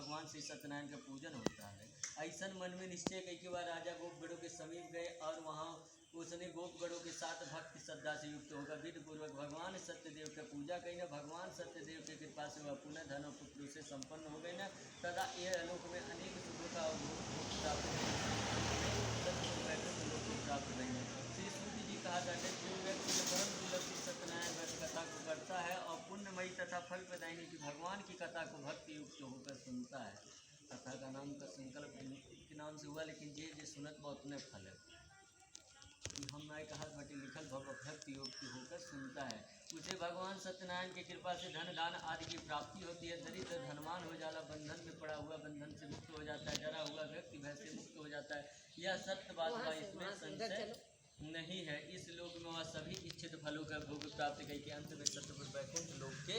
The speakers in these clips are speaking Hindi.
भगवान श्री सत्यनारायण का पूजन होता है। ऐसा मन में निश्चय कई के बार राजा गोपगढ़ों के समीप गए और वहाँ उसने गोपगढ़ों के साथ भक्ति श्रद्धा से युक्त होकर विधि पूर्वक भगवान सत्यदेव का पूजा कही न। भगवान सत्यदेव के कृपा से वह पुनः धन और पुत्र से संपन्न हो गए न। तथा यह आलोक में अनेक सुखों का भोग प्राप्त प्राप्त नहीं है। श्री सूर्य जी कहा जाता है जो व्यक्ति जो परम दुर्लभ सत्यनारायण व्रत कथा को करता है और पुण्यमयी तथा फल प्रदायिनी की भगवान की कथा को भक्ति युक्त होकर सुनता है। कथा का नाम का संकल्प के नाम से हुआ, लेकिन जे सुनत में उतने फल है कि हम नाय कहा बटे लिखल भक्ति युक्त होकर सुनता है। उसे भगवान सत्यनारायण की कृपा से धन दान आदि की प्राप्ति होती है। दरिद्र धनवान हो जाला, बंधन में पड़ा हुआ बंधन से मुक्त हो जाता है, डरा हुआ व्यक्ति भय से मुक्त हो जाता है। यह सत्य बात का इसमें संशय नहीं है। इस लोक में वह सभी इच्छित फलों का भोग प्राप्त करके अंत में सत्यपुर वैकुंठ लोक के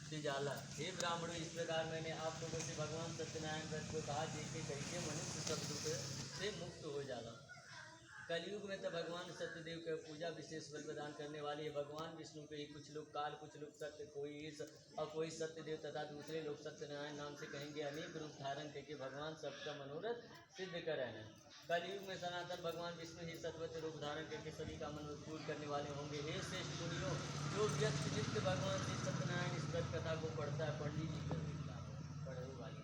सिजाला। हे ब्राह्मणों, इस प्रकार मैंने आप लोगों से भगवान सत्यनारायण व्रत को कहा जैसे कैसे मनुष्य सब दुख से मुक्त हो जाला। कलयुग में तो भगवान सत्यदेव के पूजा विशेष बल प्रदान करने वाली है। भगवान विष्णु के ही कुछ लोग काल, कुछ लोग सत्य, कोई ईश और कोई सत्यदेव तथा दूसरे लोग सत्यनारायण नाम से कहेंगे। अनेक रूप धारण करके भगवान सबका मनोरथ सिद्ध कर रहे हैं। कलयुग में सनातन भगवान विष्णु ही सत्वत रूप धारण करके सभी का मनोरथ पूर्ण करने वाले होंगे। हे श्रेष्ठ मुनियों, जो व्यक्ति नित्य भगवान श्री सत्यनारायण इस व्रत कथा को पढ़ता है, पंडित जी पढ़े वाली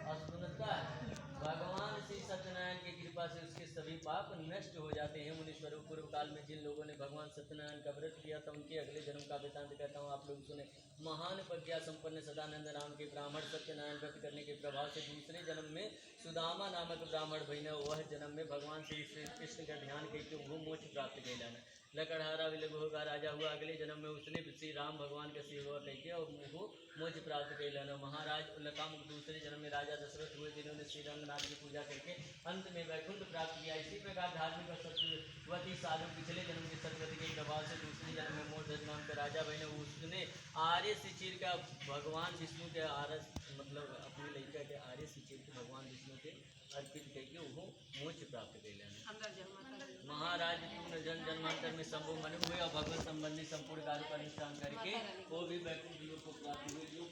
और सुनता है, भगवान श्री सत्यनारायण की कृपा से उसके सभी पाप नष्ट हो जाते हैं। मुनीश्वरों, पूर्व काल में जिन लोगों ने भगवान सत्यनारायण का व्रत किया था उनके अगले जन्म का वृतांत कहता हूँ, आप लोग सुने। महान प्रज्ञा संपन्न सदानंद नाम के ब्राह्मण सत्यनारायण व्रत करने के प्रभाव से दूसरे जन्म में सुदामा नामक ब्राह्मण भइल। वह जन्म में भगवान श्री कृष्ण का ध्यान करके वो मोक्ष प्राप्त कैलन। लकड़हारा विलग होगा राजा हुआ। अगले जन्म में उसने श्री राम भगवान का सेवा करके और वो मोक्ष प्राप्त कैलन। महाराज लकामुख दूसरे जन्म में राजा दशरथ हुए, जिन्होंने श्री रंगनाथ की पूजा करके अंत में वैकुंठ प्राप्त किया। इसी प्रकार धार्मिक और सत्यवती साधु पिछले जन्म के सत्यवती के प्रभाव से दूसरे जन्म में मूर्धज नाम का राजा बने। उसने आर्य शिचिर का भगवान विष्णु के आरस मतलब अपने लड़का के आर्य शिचिर के भगवान विष्णु के अर्पित करके वो मोक्ष प्राप्त कैलन। महाराज तू जन जन्मांतर में शंभु मनु हुए और भगवत संबंधी संपूर्ण कार्य का अनुष्ठान करके वो भी वैकुंठ को प्राप्त हुए। जो